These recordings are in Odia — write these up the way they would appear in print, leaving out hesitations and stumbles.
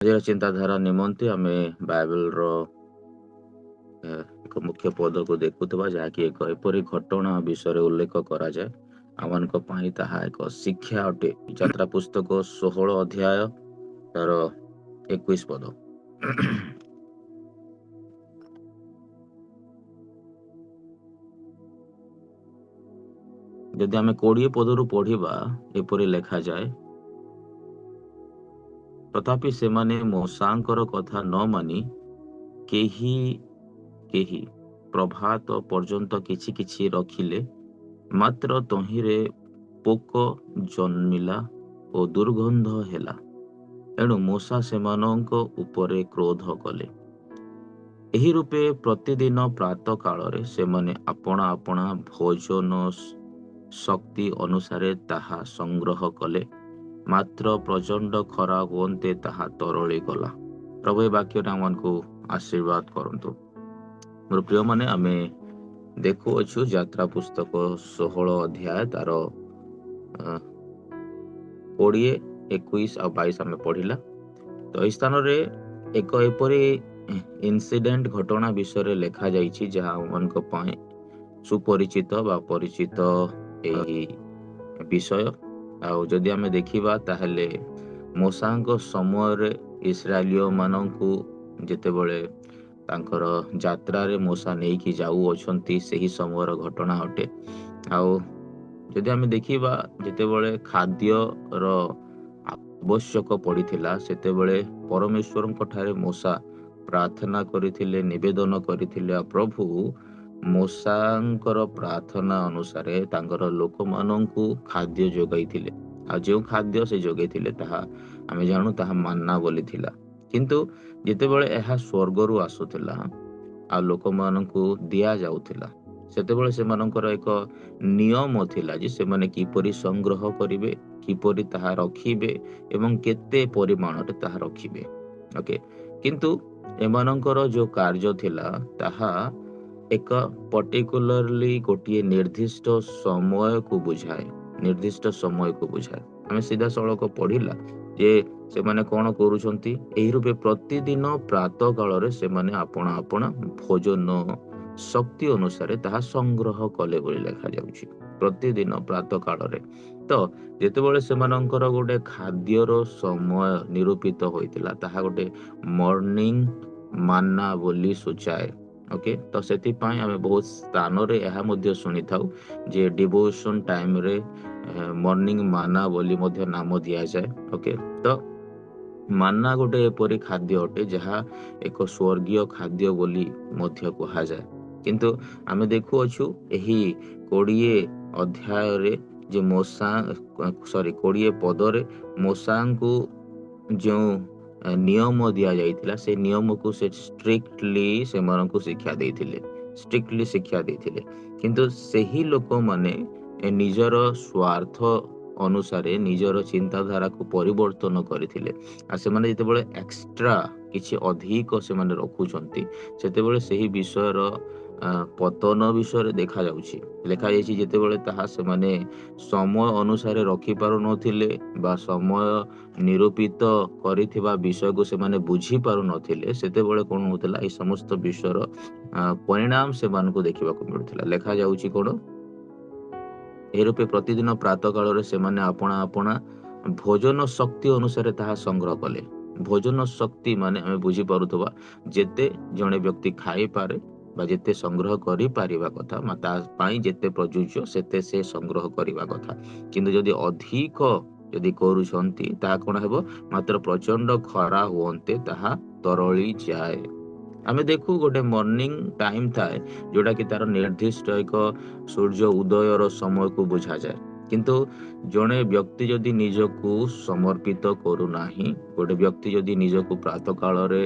ଆଜିର ଚିନ୍ତାଧାରା ନିମନ୍ତେ ଆମେ ବାଇବେଲର ଏକ ମୁଖ୍ୟ ପଦକୁ ଦେଖୁଥିବା, ଯାହାକି ଏକ ଏପରି ଘଟଣା ବିଷୟରେ ଉଲ୍ଲେଖ କରାଯାଏ ଆମମାନଙ୍କ ପାଇଁ ତାହା ଏକ ଶିକ୍ଷା ଅଟେ। ଯାତ୍ରା ପୁସ୍ତକ 16 ଅଧ୍ୟାୟ ତାର 21 ପଦ। ଯଦି ଆମେ 20 ପଦରୁ ପଢିବା, ଏପରି ଲେଖାଯାଏ, ତଥାପି ସେମାନେ ମୋଶାଙ୍କର କଥା ନ ମାନି କେହି କେହି ପ୍ରଭାତ ପର୍ଯ୍ୟନ୍ତ କିଛି କିଛି ରଖିଲେ। ମାତ୍ର ତହିଁରେ ପୋକ ଜନ୍ମିଲା ଓ ଦୁର୍ଗନ୍ଧ ହେଲା। ଏଣୁ ମୂଷା ସେମାନଙ୍କ ଉପରେ କ୍ରୋଧ କଲେ। ଏହି ରୂପେ ପ୍ରତିଦିନ ପ୍ରାତଃ କାଳରେ ସେମାନେ ଆପଣା ଆପଣା ଭୋଜନ ଶକ୍ତି ଅନୁସାରେ ତାହା ସଂଗ୍ରହ କଲେ। ମାତ୍ର ପ୍ରଚଣ୍ଡ ଖରା ହୁଅନ୍ତେ ତାହା ତରଳି ଗଲା। ପ୍ରଭୁ ଏ ବାକ୍ୟରେ ଆମମାନଙ୍କୁ ଆଶୀର୍ବାଦ କରନ୍ତୁ। ମୋର ପ୍ରିୟମାନେ, ଆମେ ଦେଖୁଅଛୁ ଯାତ୍ରା ପୁସ୍ତକ 16 ଅଧ୍ୟାୟ ତାର 20, 21 ଆଉ 22 ଆମେ ପଢିଲା। ତ ଏହି ସ୍ଥାନରେ ଏକ ଏପରି ଇନସିଡେଣ୍ଟ ଘଟଣା ବିଷୟରେ ଲେଖାଯାଇଛି ଯାହା ଆମମାନଙ୍କ ପାଇଁ ସୁପରିଚିତ ବା ପରିଚିତ ଏହି ବିଷୟ। ଆଉ ଯଦି ଆମେ ଦେଖିବା, ତାହେଲେ ମୋଶାଙ୍କ ସମୟରେ ଇସ୍ରାଏଲୀୟ ମାନଙ୍କୁ ଯେତେବେଳେ ତାଙ୍କର ଯାତ୍ରାରେ ମୂଷା ନେଇକି ଯାଉଅଛନ୍ତି, ସେହି ସମୟର ଘଟଣା ଅଟେ। ଆଉ ଯଦି ଆମେ ଦେଖିବା, ଯେତେବେଳେ ଖାଦ୍ୟର ଆବଶ୍ୟକ ପଡ଼ିଥିଲା, ସେତେବେଳେ ପରମେଶ୍ୱରଙ୍କ ଠାରେ ମୂଷା ପ୍ରାର୍ଥନା କରିଥିଲେ, ନିବେଦନ କରିଥିଲେ। ଆଉ ପ୍ରଭୁ ମୂଷାଙ୍କର ପ୍ରାର୍ଥନା ଅନୁସାରେ ତାଙ୍କର ଲୋକମାନଙ୍କୁ ଖାଦ୍ୟ ଯୋଗାଇଥିଲେ। ଆଉ ଯେଉଁ ଖାଦ୍ୟ ସେ ଯୋଗାଇଥିଲେ ତାହା ଆମେ ଜାଣୁ, ତାହା ମାନ୍ନା ବୋଲି ଥିଲା। କିନ୍ତୁ ଯେତେବେଳେ ଏହା ସ୍ୱର୍ଗରୁ ଆସୁଥିଲା ଆଉ ଲୋକମାନଙ୍କୁ ଦିଆଯାଉଥିଲା, ସେତେବେଳେ ସେମାନଙ୍କର ଏକ ନିୟମ ଥିଲା ଯେ ସେମାନେ କିପରି ସଂଗ୍ରହ କରିବେ, କିପରି ତାହା ରଖିବେ ଏବଂ କେତେ ପରିମାଣରେ ତାହା ରଖିବେ। ଓକେ, କିନ୍ତୁ ଏମାନଙ୍କର ଯୋଉ କାର୍ଯ୍ୟ ଥିଲା ତାହା ଏକ ପର୍ଟିକୁଲାରଲି ଗୋଟିଏ ନିର୍ଦ୍ଦିଷ୍ଟ ସମୟକୁ ବୁଝାଏ। ଆମେ ସିଧାସଳଖ ପଢିଲା ଯେ ସେମାନେ କଣ କରୁଛନ୍ତି। ଏହି ରୂପେ ପ୍ରତିଦିନ ପ୍ରାତଃ କାଳରେ ସେମାନେ ଆପଣା ଆପଣା ଭୋଜନ ଶକ୍ତି ଅନୁସାରେ ତାହା ସଂଗ୍ରହ କଲେ ବୋଲି ଲେଖାଯାଉଛି। ପ୍ରତିଦିନ ପ୍ରାତଃ କାଳରେ। ତ ଯେତେବେଳେ ସେମାନଙ୍କର ଗୋଟେ ଖାଦ୍ୟର ସମୟ ନିରୂପିତ ହୋଇଥିଲା, ତାହା ଗୋଟେ ମର୍ଣ୍ଣିଂ ମାନ୍ନା ବୋଲି ସୂଚାଏ। ଓକେ, ତ ସେଥିପାଇଁ ଆମେ ବହୁତ ସ୍ଥାନରେ ଏହା ମଧ୍ୟ ଶୁଣିଥାଉ ଯେ ଡିଭୋସନ ଟାଇମରେ ମର୍ଣ୍ଣିଂ ମାନା ବୋଲି ମଧ୍ୟ ନାମ ଦିଆଯାଏ। ଓକେ, ତ ମାନ୍ନା ଗୋଟେ ଏପରି ଖାଦ୍ୟ ଅଟେ ଯାହା ଏକ ସ୍ୱର୍ଗୀୟ ଖାଦ୍ୟ ବୋଲି ମଧ୍ୟ କୁହାଯାଏ। କିନ୍ତୁ ଆମେ ଦେଖୁଅଛୁ ଏହି 20 ଅଧ୍ୟାୟରେ ଯେ 20 ପଦରେ ମୂଷାଙ୍କୁ ଯେଉଁ ନିୟମ ଦିଆଯାଇଥିଲା, ସେ ନିୟମକୁ ସେ ଷ୍ଟ୍ରିକ୍ଟଲି ସେମାନଙ୍କୁ ଶିକ୍ଷା ଦେଇଥିଲେ। କିନ୍ତୁ ସେହି ଲୋକମାନେ ନିଜର ସ୍ୱାର୍ଥ ଅନୁସାରେ ନିଜର ଚିନ୍ତାଧାରାକୁ ପରିବର୍ତ୍ତନ କରିଥିଲେ। ଆଉ ସେମାନେ ଯେତେବେଳେ ଏକ୍ସଟ୍ରା କିଛି ଅଧିକ ସେମାନେ ରଖୁଛନ୍ତି, ସେତେବେଳେ ସେହି ବିଷୟର ପତନ ବିଷୟରେ ଲେଖାଯାଇଛି। ଯେତେବେଳେ ତାହା ସେମାନେ ସମୟ ଅନୁସାରେ ରଖିପାରୁନଥିଲେ ବା ସମୟ ନିରୂପିତ କରିଥିବା ବିଷୟକୁ ସେମାନେ ବୁଝିପାରୁନଥିଲେ, ସେତେବେଳେ କଣ ହଉଥିଲା, ଏହି ସମସ୍ତ ବିଷୟର ପରିଣାମ ସେମାନଙ୍କୁ ଦେଖିବାକୁ ମିଳୁଥିଲା। ଲେଖାଯାଉଛି କଣ, ଏହି ରୂପେ ପ୍ରତିଦିନ ପ୍ରାତଃ କାଳରେ ସେମାନେ ଆପଣା ଆପଣା ଭୋଜନ ଶକ୍ତି ଅନୁସାରେ ତାହା ସଂଗ୍ରହ କଲେ। ଭୋଜନ ଶକ୍ତି ମାନେ ଆମେ ବୁଝିପାରୁଥିବା, ଯେତେ ଜଣେ ବ୍ୟକ୍ତି ଖାଇପାରେ ବା ଯେତେ ସଂଗ୍ରହ କରିପାରିବା କଥା, ତା ପାଇଁ ଯେତେ ପ୍ରଯୁଜ୍ୟ ସେତେ ସେ ସଂଗ୍ରହ କରିବା କଥା। କିନ୍ତୁ ଯଦି ଅଧିକ କରୁଛନ୍ତି, ତାହା କଣ ହେବ, ମାତ୍ର ପ୍ରଚଣ୍ଡ ଖରା ହୁଅନ୍ତେ ତାହା ତରଳି ଯାଏ। ଆମେ ଦେଖୁ ଗୋଟେ ମର୍ଣ୍ଣିଂ ଟାଇମ ଥାଏ, ଯୋଉଟା କି ତାର ନିର୍ଦ୍ଦିଷ୍ଟ ଏକ ସୂର୍ଯ୍ୟ ଉଦୟର ସମୟକୁ ବୁଝାଯାଏ। କିନ୍ତୁ ଜଣେ ବ୍ୟକ୍ତି ଯଦି ନିଜକୁ ସମର୍ପିତ କରୁନାହିଁ, ଗୋଟେ ବ୍ୟକ୍ତି ଯଦି ନିଜକୁ ପ୍ରାତଃ କାଳରେ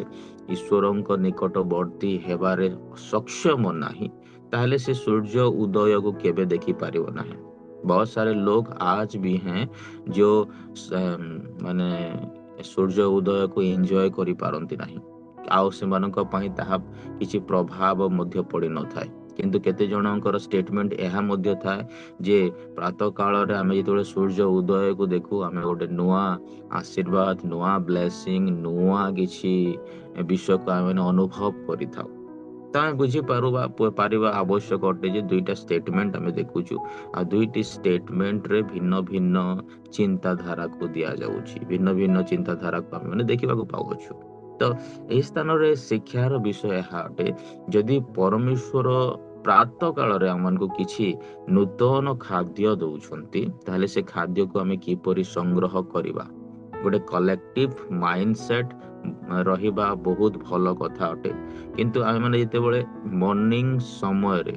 ଈଶ୍ୱରଙ୍କ ନିକଟବର୍ତ୍ତୀ ହେବାରେ ସକ୍ଷମ ନାହିଁ, ତାହେଲେ ସେ ସୂର୍ଯ୍ୟ ଉଦୟକୁ କେବେ ଦେଖିପାରିବ ନାହିଁ। बहुत सारे लोग आज भी हैं जो ମାନେ ସୂର୍ଯ୍ୟ ଉଦୟକୁ ଏନ୍ଜୟ କରିପାରନ୍ତି ନାହିଁ, ଆଉ ସେମାନଙ୍କ ପାଇଁ ତାହା କିଛି ପ୍ରଭାବ ମଧ୍ୟ ପଡ଼ିନଥାଏ। କିନ୍ତୁ କେତେ ଜଣଙ୍କର ଷ୍ଟେଟମେଣ୍ଟ ଏହା ମଧ୍ୟ ଥାଏ ଯେ ପ୍ରାତଃ କାଳରେ ଆମେ ଯେତେବେଳେ ସୂର୍ଯ୍ୟ ଉଦୟକୁ ଦେଖୁ ଆମେ ଗୋଟେ ନୂଆ ଆଶୀର୍ବାଦ, ନୂଆ ବ୍ଲେସିଂ, ନୂଆ କିଛି ବିଷୟକୁ ଆମେ ଅନୁଭବ କରିଥାଉ। ତ ଆମେ ବୁଝିପାରିବା ଆବଶ୍ୟକ ଅଟେ ଯେ ଦୁଇଟା ଷ୍ଟେଟମେଣ୍ଟ ଆମେ ଦେଖୁଛୁ, ଆଉ ଦୁଇଟି ଷ୍ଟେଟମେଣ୍ଟରେ ଭିନ୍ନ ଭିନ୍ନ ଚିନ୍ତାଧାରାକୁ ଦିଆଯାଉଛି, ଭିନ୍ନ ଭିନ୍ନ ଚିନ୍ତାଧାରାକୁ ଆମେ ମାନେ ଦେଖିବାକୁ ପାଉଛୁ। ତ ଏହି ସ୍ଥାନରେ ଶିକ୍ଷାର ବିଷୟ ଏହା ଅଟେ, ଯଦି ପରମେଶ୍ୱର ପ୍ରାତଃ କାଳରେ ଆମମାନଙ୍କୁ କିଛି ନୂତନ ଖାଦ୍ୟ ଦଉଛନ୍ତି, ତାହେଲେ ସେ ଖାଦ୍ୟକୁ ଆମେ କିପରି ସଂଗ୍ରହ କରିବା। ଗୋଟେ କଲେକ୍ଟିଭ ମାଇଣ୍ଡ ସେଟ୍ ରହିବା ବହୁତ ଭଲ କଥା ଅଟେ। କିନ୍ତୁ ଆମେମାନେ ଯେତେବେଳେ ମର୍ଣ୍ଣିଂ ସମୟରେ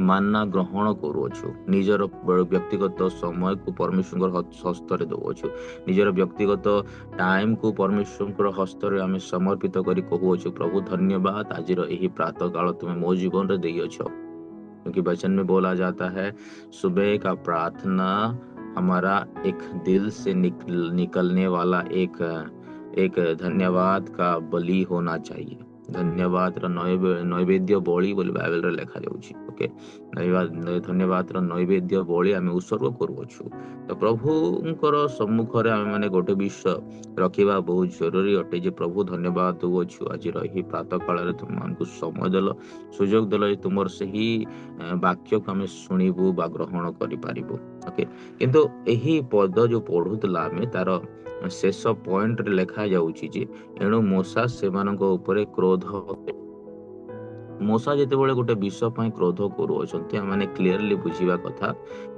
ମାନ୍ନା ଗ୍ରହଣ କରୁଅଛୁ, ନିଜର ବ୍ୟକ୍ତିଗତ ସମୟକୁ ପରମେଶ୍ୱରଙ୍କର ହସ୍ତରେ ଦଉଅଛୁ, ନିଜର ବ୍ୟକ୍ତିଗତ ଟାଇମକୁ ପରମେଶ୍ୱରଙ୍କର ହସ୍ତରେ ଆମେ ସମର୍ପିତ କରି କହୁଅଛୁ, ପ୍ରଭୁ ଧନ୍ୟବାଦ ଆଜିର ଏହି ପ୍ରାତଃ କାଳ ତୁମେ ମୋ ଜୀବନରେ ଦେଇଅଛ। क्योंकि वचन में बोला जाता है सुबह का प्रार्थना हमारा एक दिल से निकलने वाला एक धन्यवाद का बलि होना चाहिए। धन्यवाद नैवेद्य बलि बोली बाइबल रे लेखा जाउछि। ओके, धन्यवाद नैवेद्य बलि आमे उत्सर्ग करूछु। तो प्रभुंकर सम्मुखर आमे माने गोटे विषय रखिबा बहुत जरूरी अटे जे प्रभु धन्यवाद दउछु आज रही प्रातः काल रे तुम मानकु समय देल, सुजोग देल, तुमर सही वाक्य को आमे सुनिबु बा ग्रहण करि पारिबु। ओके, किंतु एही पद जो पढुतला आमे तार शेष पॉइंट रे लेखा जाउछि जे एणु मूसा सेमानक उपरे क्रोध। मूसा जेतेबेले गोटे विषय पई क्रोध करूछंती, आमे क्लियरली बुझिबा कथा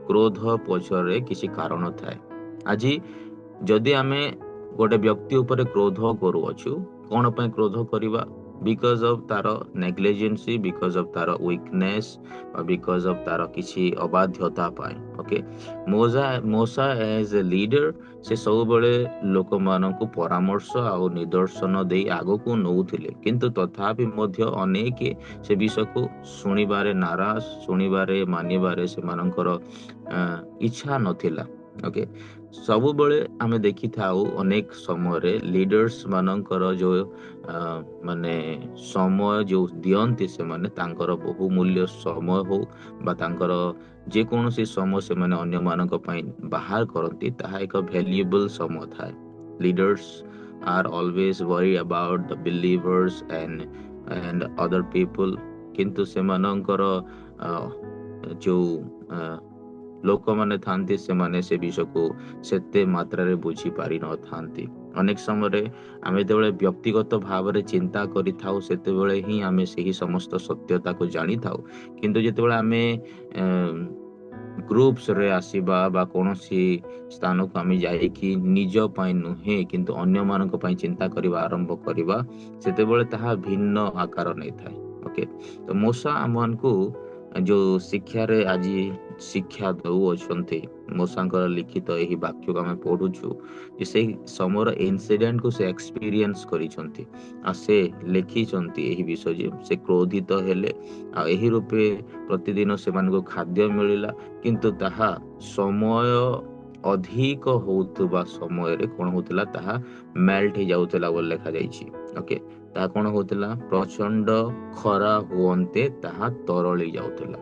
क्रोध पछरे किछि कारण थाए। आजि जदि आमे गोटे व्यक्ति उपरे क्रोध करूछु, कोन पई क्रोध करिबा? बिकॉज ऑफ तार नेग्लिजेंसी, बिकॉज ऑफ तार वीकनेस, बिकॉज ऑफ तार किछि अबाध्यता पाए। ओके, मूसा एज ए लीडर से सब बळे लोक मानकु परामर्श आ निदर्शन दे आगो को नउथिले, किंतु तथापि मध्य अनेक से विषय को सुनिबारे नाराज, सुनिबारे मानिबारे से मानकर इच्छा नथिला। ओके, सब बळे आमे देखि थाउ अनेक समय लीडर्स मानकर जो माने समय जो दियंती से माने तांकर बहुमूल्य समय हो बा तांकर जे कोनोसी समय से माने अन्य मानक पई बाहर करंती, ताहा एक वैल्यूएबल समय थाए। Leaders are always worry about the believers and other people, किंतु से मानकर जो लोक माने थांती से माने से विषय को सेते मात्रा रे बुझी पारि न थांती। अनेक समय आमे जेतेबेले व्यक्तिगत भाव रे चिंता करि थाउ सेतेबेले ही आमे सेही समस्त सत्यता को जानि थाउ, किंतु जेतेबेले आमे ग्रुप्स रे आसीबा बा कोनोसी स्थान को आमे जाई कि निज पई नुहे किंतु अन्य मानक पई चिंता करिबा आरंभ करिबा, सेतेबेले ताहा भिन्न आकार नै थाए। ओके, तो मूसा आमन को जो शिक्षा रे आज शिक्षा दउ अछंती, मूसांकर लिखित एही वाक्य को आमे पढुछु जे से समर इंसिडेंट को से एक्सपीरियंस करिसंती आ से लिखिसंती एही विषय जे से क्रोधित हेले आ एही रूपे प्रतिदिन से मानको खाद्य मिलिला, किंतु ताहा समय अधिक होउतबा समय रे कोन होतला ताहा मेल्ट हे जाउतला बोल लेखा जाईछि। ओके, ताहा कोन होतला? प्रचंड खरा हुअन्ते ताहा तरळी जाउतला।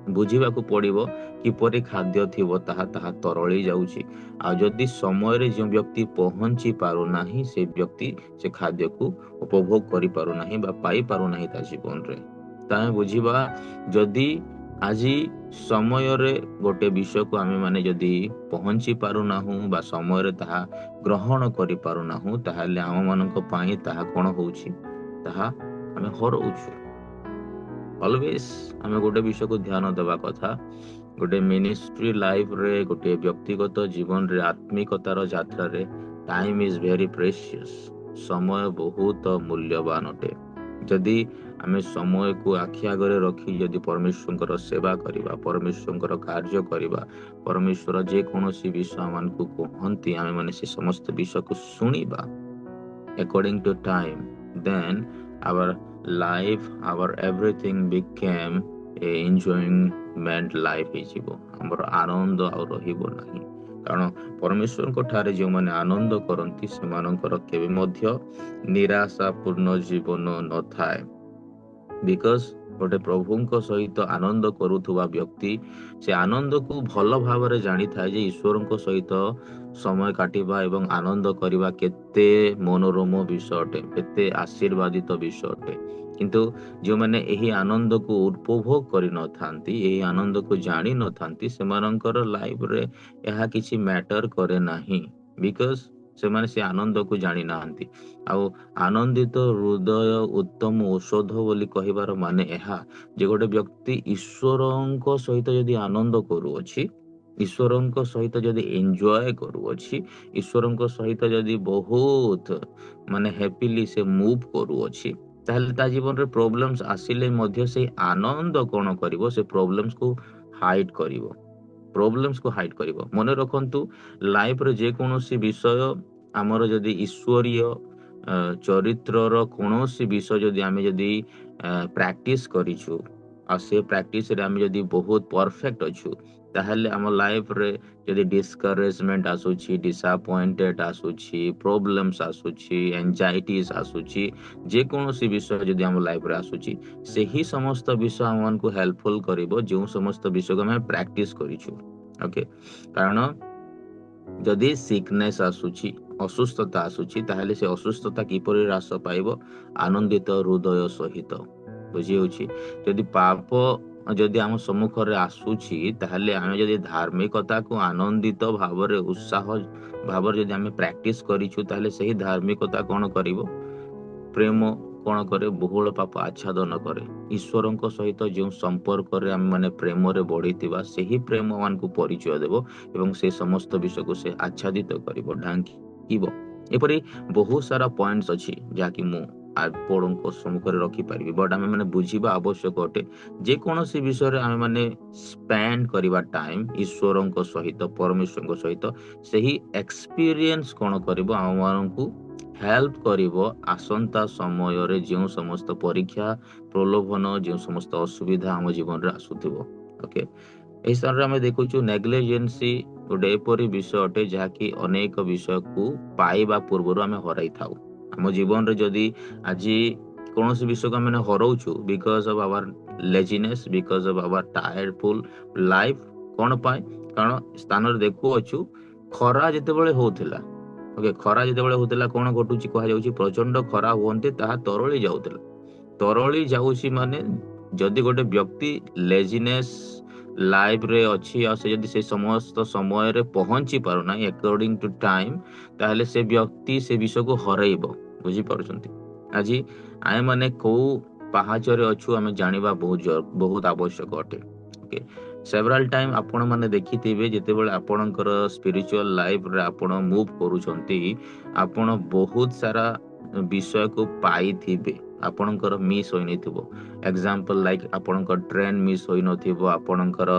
बुझिबाकू पड़िबो किपरि खाद्य थिबो ताहा ताहा तरळी जाउछि, आ जदि समय रे जो व्यक्ति पहुंची पारु नाही से व्यक्ति से खाद्य को उपभोग करि पारु नाही बा पाई पारु नाही ता जीवन रे। ताहे बुझिबा जदि आजी समय रे गोटे विषय को आमे माने जदि पहुंची पारु नाहु बा समय रे ताहा ग्रहण करि पारु नाहु, ताहाले आम मानक पाई ताहा कोन होउछि? ताहा आमे हरउछु। ऑलवेज आमे गोटे विषय को ध्यान देवा कथा, गोटे मिनिस्ट्री लाइफ रे, गोटे व्यक्तिगत जीवन रे, आत्मिकतार यात्रा रे टाइम इज वेरी प्रेशियस। समय बहुत मूल्यवान अटे। जदि आमे समय को आखि आगरे रखी जदि परमेश्वरकर सेवा करिबा, परमेश्वरकर कार्य करिबा, परमेश्वर जे कोनोसी विषय मानकु कहंती आमे माने से समस्त विषय को सुनिबा according to time, then our life, our everything became a enjoyment life ହେଇଯିବ। ଆମର ଆନନ୍ଦ ଆଉ ରହିବ ନାହିଁ, କାରଣ ପରମେଶ୍ୱରଙ୍କ ଠାରେ ଯେଉଁମାନେ ଆନନ୍ଦ କରନ୍ତି ସେମାନଙ୍କର କେବେ ମଧ୍ୟ ନିରାଶାପୂର୍ଣ୍ଣ ଜୀବନ ନଥାଏ। ବିକଜ गोटे प्रभुଙ୍କ सहित आनंद करुवा व्यक्ति से आनंद को भल भाव जानी था जे ईश्वरଙ୍କ सहित समय काटिबा एवं आनंद करवा केते मनोरम विषय अटे, केते आशीर्वादित विषय अटे। किंतु जो मैंने यही आनंद को उपभोग कर न थांती, यही आनंद को जानी न थांती, सेमानंकर लाइफ रे यह किछि मैटर करे नाही, बिकॉज से माने से आनंद को जानी नांती। आउ आनंदित हृदय उत्तम औषध बोली कहिबार माने एहा जे गोटे व्यक्ति ईश्वरଙ୍କ सहित यदि आनंद करूअछि, ईश्वरଙ୍କ सहित यदि एंजॉय करूअछि, ईश्वरଙ୍କ सहित यदि बहुत माने हैप्पीली से मूव करूअछि, ताहले ता जीवन रे प्रॉब्लम्स आसिले मध्य से आनंद कोन करिवो, से प्रॉब्लम्स को हाइड करिवो, प्रॉब्लम्स को हाइड करिवो। मने रखंतु लाइफ रे जे कोनोसी विषय आमर जदि ईश्वरीय चरित्रर कोनोसी विषय जदि आमे जदि प्रैक्टिस करिछु आ से प्रैक्टिस रे आमे जदि बहुत परफेक्ट अछु, ताहले आम लाइफ रे जदि डिस्करेजमेंट आसुछि, डिसअपॉइंटेड आसुछि, प्रॉब्लम्स आसुछि, एंजाइटीज आसुछि, जे कोनोसी विषय जदि आम लाइफ रे आसुछि, सेही समस्त विषय हमन को हेल्पफुल करिवो जो समस्त विषय को हम प्रैक्टिस करिछु। ओके, कारण जदि सिकनेस आसुछि, असुस्थता आसुछि, ताहले से असुस्थता किपरि ह्रास पाइबो? आनंदित हृदय सहित। बुझी होछि, जदि पाप जदि आम सम्मुख रे आसुछि, ताहले आमे जदि धार्मिकता को आनंदित भाव रे उत्साह भाव रे जदि आमे प्रैक्टिस करिछु, ताहले सही धार्मिकता कोन करिवो? प्रेम कोन करे? बहुल पाप आच्छादन करे। ईश्वरଙ୍କ सहित जो संपर्क रे आम माने प्रेम रे बढ़िथिबा, सेही प्रेम मान को परिचय देबो एवं से समस्त विषय को से आच्छादित करिवो, ढांकिबो। एपरि बहुत सारा पॉइंट्स अछि जाकि मु आपणको सम्मुख रे रखि पारिबि, बट आमे माने बुझिबा आवश्यक अटे जे कोनोसी विषय रे आमे माने स्पेंड करिबा टाइम ईश्वरଙ୍କ सहित, परमेश्वरଙ୍କ सहित, सेही एक्सपीरियंस कोन करिवो आम मानकु हेल्प करिवो आसंता समय रे जो समस्त परीक्षा प्रलोभन, जो समस्त असुविधा आम जीवन रे आसुथिबो। ओके, एही स्थान रे आमे देखुछु नेग्लिजेंसी गोटे एपरि विषय अटे जहाँकि अनेक विषय को पाइबा पूर्व आमे हराई थाउ। आम जीवन रे जदि आज कौन विषय को आम हराउछु because of our laziness, because of our tiredful life, कौन पाए? कारण स्थान रे देखु अछु खरा जेतेबेले होउथिला, ओके, खरा जेतेबेले होउथिला कोन घटुची कहा जाउची? प्रचंड खरा हुअन्ते ताहा तरळी जाउथिला। तरळी जाउची माने जदि गोटे व्यक्ति लेजीनेस लाइफ रे अछि आ से जदि से समस्त समय रे पहुंची पारु ना अकॉर्डिंग टू टाइम, ताहले से व्यक्ति से विषय को हरैबो। बुझी पारुछंती? आज आय माने को पाहाचरे अछु आमे जानिबा बहुत आवश्यक अटे। ओके, सेवराल टाइम आपण माने देखिथिबे जेतेबेले आपणकर स्पिरिचुअल लाइफ रे आपण मूव करूछंती, आपण बहुत सारा विषय को पाइथिबे, आपणकर मिस होई नथिबो। एग्जांपल लाइक आपणकर ट्रेन मिस होई नथिबो, आपणकर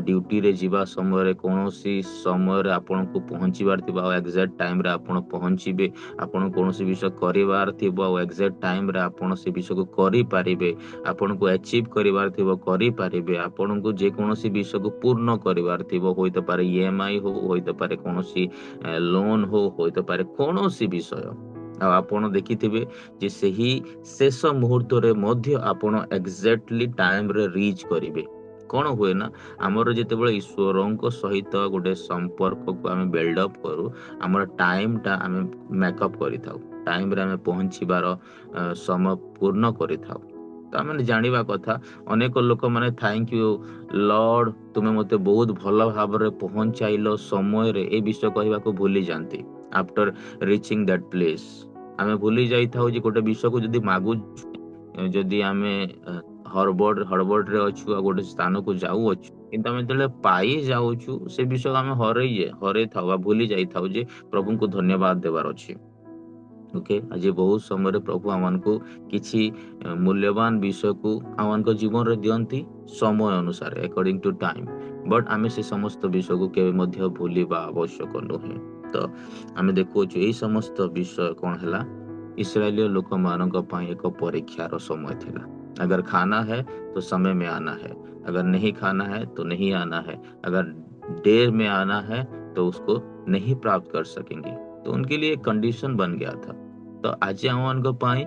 ड्यूटी रे जीवा समय रे कोनोसी समय रे आपण को पहुंचीबार थिबा एग्जैक्ट टाइम रे आपण पहुंचीबे, आपण कोनोसी विषय करिवार थिबो एग्जैक्ट टाइम रे आपण से विषय को करि पारिबे, आपण को अचीव करिवार थिबो करि पारिबे, आपण को जे कोनोसी विषय को पूर्ण करिवार थिबो, होइतो पारे ईएमआई हो, होइतो पारे कोनोसी लोन हो, होइतो पारे कोनोसी विषय। आपण देखिथिबे जे सही शेष मुहूर्त रे मध्य आपण एग्जैक्टली टाइम रे रीच करिवे। कौन हुए ना आमर जेतेबेले ईश्वरଙ୍କ सहित गोटे संपर्क को आमे बिल्ड अप करू, आमर टाइम टा आमे मेकअप करि थाउ, टाइम रे आमे पहुंचीबार समय पूर्ण करि थाउ। तो आमे जानिबा कथा अनेक लोक माने थैंक यू लॉर्ड तुमे मते बहुत भल भाव रे पहुंचाइलो समय रे, ए विषय कहबा को भूली जानती। आफ्टर रीचिंग दैट प्लेस आमे भूली जाई थाउ जे गोटे विषय को जदी मागु, जदी आमे हड़बड़ रे अछु आ गोटे स्थान को जाऊ अछु, किंतु आमे तले पाई जाउछु से विषय आमे हरे थाउ, भूली जाई थाउ जे प्रभु को धन्यवाद देवार अछि। ओके, आज बहुत समय रे प्रभु आमन को किछि मूल्यवान विषय को आमन को जीवन रे दियंती समय अनुसार अकॉर्डिंग टू टाइम, बट आमे से समस्त विषय को केबे मध्य भूलिबा आवश्यक नहे। तो आमे देखुछु एई समस्त विषय कोन हला, इस्राएलिय लोक मानक पई एक परीक्षार समय थिला। अगर खाना है तो समय में आना है, अगर नहीं खाना है तो नहीं आना है, अगर देर में आना है तो उसको नहीं प्राप्त कर सकेंगे। तो उनके लिए कंडीशन बन गया था। तो आज हमन को पाई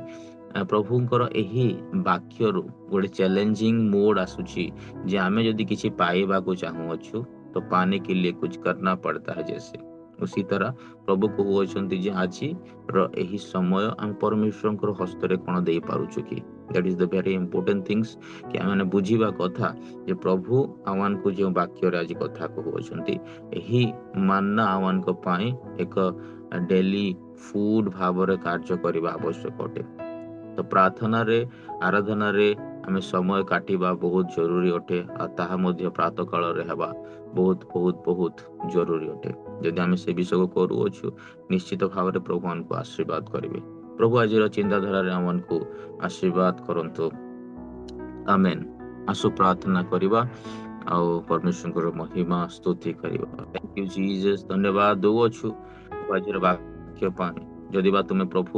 ପ୍ରଭୁଙ୍କର ଏହି ବାକ୍ୟରୁ ଗୋଟେ ଚ୍ୟାଲେଞ୍ଜିଂ ମୋଡ୍ ଆସୁଛି ଯେ ଆମେ ଯଦି କିଛି ପାଇବାକୁ ଚାହୁଁଅଛୁ ତ ପାने के लिए कुछ करना पड़ता है जैसे उसी तरह प्रभु କହୁଅଛନ୍ତି ଯେ ଆଜିର ଏହି ସମୟ ଆମେ ପରମେଶ୍ୱରଙ୍କର ହସ୍ତରେ କ'ଣ ଦେଇପାରୁଛୁ କି that is the very important things କି ଆମେ ବୁଝିବା କଥା ଯେ ପ୍ରଭୁ ଆମମାନଙ୍କୁ ଯେଉଁ ବାକ୍ୟରେ ଆଜି କଥା କହୁଅଛନ୍ତି ଏହି ମାନ୍ନା ଆମମାନଙ୍କ ପାଇଁ ଏକ ଡେଲି ଫୁଡ୍ ଭାବରେ କାର୍ଯ୍ୟ କରିବା ଆବଶ୍ୟକ ଅଟେ। ତ ପ୍ରାର୍ଥନାରେ ଆରାଧନାରେ ଆମେ ସମୟ କାଟିବା ବହୁତ ଜରୁରୀ ଅଟେ ଆଉ ତାହା ମଧ୍ୟ ପ୍ରାତଃ କାଳରେ ହେବା ବହୁତ ବହୁତ ବହୁତ ଜରୁରୀ ଅଟେ। ଯଦି ଆମେ ସେ ବିଷୟକୁ କରୁଅଛୁ ନିଶ୍ଚିତ ଭାବରେ ପ୍ରଭୁ ଆମକୁ ଆଶୀର୍ବାଦ କରିବେ। ପ୍ରଭୁ ଆଜିର ଚିନ୍ତାଧାରାରେ ଆମମାନଙ୍କୁ ଆଶୀର୍ବାଦ କରନ୍ତୁ। ଆମେନ୍। ଆସୁ ପ୍ରାର୍ଥନା କରିବା ଆଉ ପରମେଶ୍ୱରଙ୍କର ମହିମା ସ୍ତୁତି କରିବା। Thank you Jesus. ଧନ୍ୟବାଦ ଦେଉଅଛୁ ଆଜିର ବାକ୍ୟ ପାଇଁ। ଯଦି ବା ତୁମେ ପ୍ରଭୁ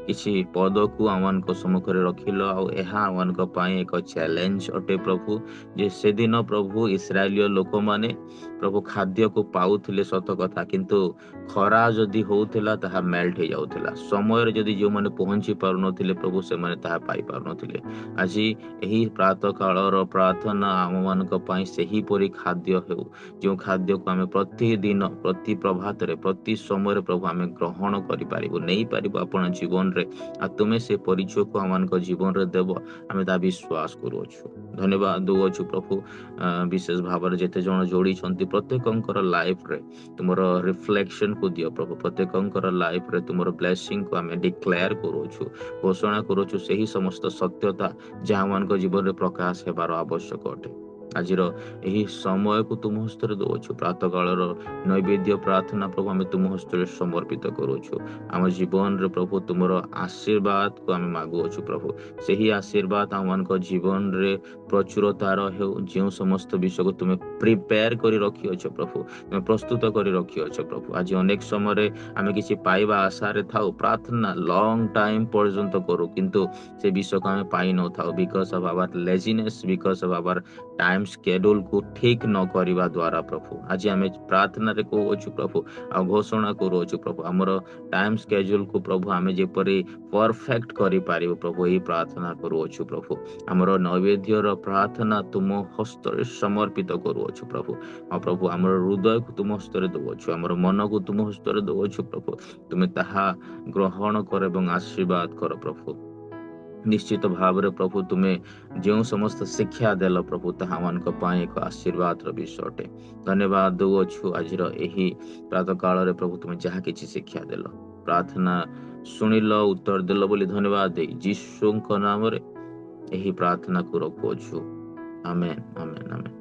କିଛି ପଦକୁ ଆମମାନଙ୍କ ସମ୍ମୁଖରେ ରଖିଲ ଆଉ ଏହା ଆମମାନଙ୍କ ପାଇଁ ଏକ ଚ୍ୟାଲେଞ୍ଜ ଅଟେ ପ୍ରଭୁ ଯେ ସେଦିନ ପ୍ରଭୁ ଇସ୍ରାଏଲୀୟ ଲୋକମାନେ ପ୍ରଭୁ ଖାଦ୍ୟକୁ ପାଉଥିଲେ ସତ କଥା କିନ୍ତୁ ଖରା ଯଦି ହଉଥିଲା ତାହା ମେଲ୍ଟ ହେଇଯାଉଥିଲା। ସମୟରେ ଯଦି ଯେଉଁମାନେ ପହଞ୍ଚି ପାରୁନଥିଲେ ପ୍ରଭୁ ସେମାନେ ତାହା ପାଇପାରୁନଥିଲେ। ଆଜି ଏହି ପ୍ରାତଃ କାଳର ପ୍ରାର୍ଥନା ଆମମାନଙ୍କ ପାଇଁ ସେହିପରି ଖାଦ୍ୟ ହେଉ ଯେଉଁ ଖାଦ୍ୟକୁ ଆମେ ପ୍ରତିଦିନ ପ୍ରତି ପ୍ରଭାତରେ ପ୍ରତି ସମୟରେ ପ୍ରଭୁ ଆମେ ଗ୍ରହଣ କରିପାରିବୁ ନେଇପାରିବୁ ଆପଣ ଜୀବନରେ ଆଉ ତୁମେ ସେ ପରିଚୟକୁ ଆମମାନଙ୍କ ଜୀବନରେ ଦେବ ଆମେ ତାହା ବିଶ୍ୱାସ କରୁଅଛୁ। ଧନ୍ୟବାଦ ଦେଉଅଛୁ ପ୍ରଭୁ ବିଶେଷ ଭାବରେ ଯେତେ ଜଣ ଯୋଡ଼ିଛନ୍ତି ପ୍ରତ୍ୟେକଙ୍କର ଲାଇଫରେ ତୁମର ରିଫ୍ଲେକ୍ସନକୁ ଦିଅ ପ୍ରଭୁ ପ୍ରତ୍ୟେକଙ୍କର ଲାଇଫରେ ତୁମର ବ୍ଲେସିଂକୁ ଆମେ ଡିକ୍ଲେୟାର କରୁଅଛୁ ଘୋଷଣା କରୁଅଛୁ ସେହି ସମସ୍ତ ସତ୍ୟତା ଯାହା ଆମମାନଙ୍କ ଜୀବନରେ ପ୍ରକାଶ ହେବାର ଆବଶ୍ୟକ ଅଟେ। ଆଜିର ଏହି ସମୟକୁ ତୁମ ହସ୍ତରେ ଦେଉଅଛୁ ପ୍ରାତଃ କାଳର ନୈବେଦ୍ୟ ପ୍ରାର୍ଥନା ପ୍ରଭୁ ଆମେ ତୁମ ହସ୍ତରେ ସମର୍ପିତ କରୁଅଛୁ। ଆମ ଜୀବନରେ ପ୍ରଭୁ ତୁମର ଆଶୀର୍ବାଦକୁ ଆମେ ମାଗୁଅଛୁ ପ୍ରଭୁ ସେହି ଆଶୀର୍ବାଦ ଆମମାନଙ୍କ ଜୀବନରେ ପ୍ରଚୁରତାର ହେଉ ଯେଉଁ ସମସ୍ତ ବିଷୟକୁ ତୁମେ ପ୍ରିପେୟାର କରି ରଖିଅଛ ପ୍ରଭୁ ତୁମେ ପ୍ରସ୍ତୁତ କରି ରଖିଅଛ ପ୍ରଭୁ ଆଜି ଅନେକ ସମୟରେ ଆମେ କିଛି ପାଇବା ଆଶାରେ ଥାଉ ପ୍ରାର୍ଥନା ଲଙ୍ଗ ଟାଇମ୍ ପର୍ଯ୍ୟନ୍ତ କରୁ କିନ୍ତୁ ସେ ବିଷୟକୁ ଆମେ ପାଇନଥାଉ because of our laziness because of our time ସ୍କେଡ୍ୟୁଲକୁ ଠିକ୍ ନ କରିବା ଦ୍ୱାରା ପ୍ରଭୁ ଆଜି ଆମେ ପ୍ରାର୍ଥନାରେ କହୁଅଛୁ ପ୍ରଭୁ ଆଉ ଘୋଷଣା କରୁଅଛୁ ପ୍ରଭୁ ଆମର ଟାଇମ୍ ସ୍କେଡ୍ୟୁଲକୁ ପ୍ରଭୁ ଆମେ ଯେପରି ପରଫେକ୍ଟ କରିପାରିବୁ ପ୍ରଭୁ ଏହି ପ୍ରାର୍ଥନା କରୁଅଛୁ ପ୍ରଭୁ ଆମର ନୈବେଦ୍ୟର ପ୍ରାର୍ଥନା ତୁମ ହସ୍ତରେ ସମର୍ପିତ କରୁଅଛୁ ପ୍ରଭୁ ଆଉ ପ୍ରଭୁ ଆମର ହୃଦୟକୁ ତୁମ ହସ୍ତରେ ଦେଉଅଛୁ ଆମର ମନକୁ ତୁମ ହସ୍ତରେ ଦେଉଅଛୁ ପ୍ରଭୁ ତୁମେ ତାହା ଗ୍ରହଣ କର ଏବଂ ଆଶୀର୍ବାଦ କର ପ୍ରଭୁ। ନିଶ୍ଚିତ ଭାବରେ ପ୍ରଭୁ ତୁମେ ଯେଉଁ ସମସ୍ତ ଶିକ୍ଷା ଦେଲ ପ୍ରଭୁ ତାହା ମାନଙ୍କ ପାଇଁ ଏକ ଆଶୀର୍ବାଦର ବିଷୟ ଅଟେ। ଧନ୍ୟବାଦ ଦେଉଅଛୁ ଆଜିର ଏହି ପ୍ରାତଃ କାଳରେ ପ୍ରଭୁ ତୁମେ ଯାହା କିଛି ଶିକ୍ଷା ଦେଲ ପ୍ରାର୍ଥନା ଶୁଣିଲ ଉତ୍ତର ଦେଲ ବୋଲି ଧନ୍ୟବାଦ ଦେଇ ଯୀଶୁଙ୍କ ନାମରେ ଏହି ପ୍ରାର୍ଥନାକୁ ରଖୁଅଛୁ। ଆମେନ୍ ଆମେନ୍ ଆମେନ୍।